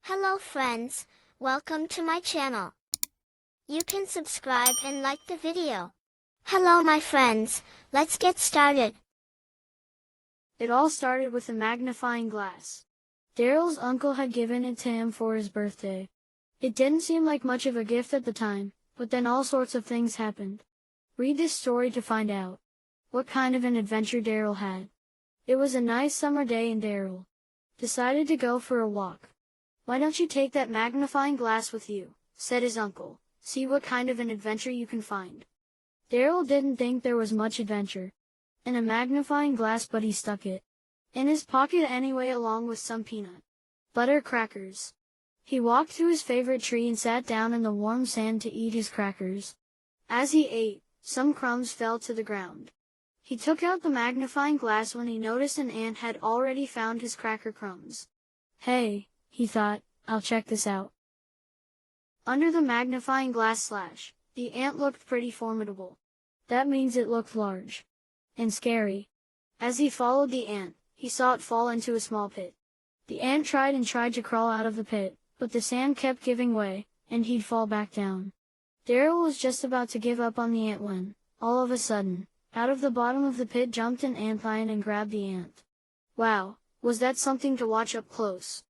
Hello friends, welcome to my channel. You can subscribe and like the video. Hello my friends, let's get started. It all started with a magnifying glass. Daryl's uncle had given it to him for his birthday. It didn't seem like much of a gift at the time, but then all sorts of things happened. Read this story to find out what kind of an adventure Daryl had. It was a nice summer day and Daryl decided to go for a walk. "Why don't you take that magnifying glass with you?" said his uncle. "See what kind of an adventure you can find." Daryl didn't think there was much adventure in a magnifying glass, but he stuck it in his pocket anyway, along with some peanut butter crackers. He walked to his favorite tree and sat down in the warm sand to eat his crackers. As he ate, some crumbs fell to the ground. He took out the magnifying glass when he noticed an ant had already found his cracker crumbs. "Hey," he thought, "I'll check this out." Under the magnifying glass the ant looked pretty formidable. That means it looked large and scary. As he followed the ant, he saw it fall into a small pit. The ant tried and tried to crawl out of the pit, but the sand kept giving way, and he'd fall back down. Daryl was just about to give up on the ant when, all of a sudden, out of the bottom of the pit jumped an antlion and grabbed the ant. Wow, was that something to watch up close?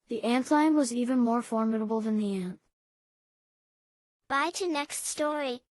The antlion was even more formidable than the ant. Bye to next story.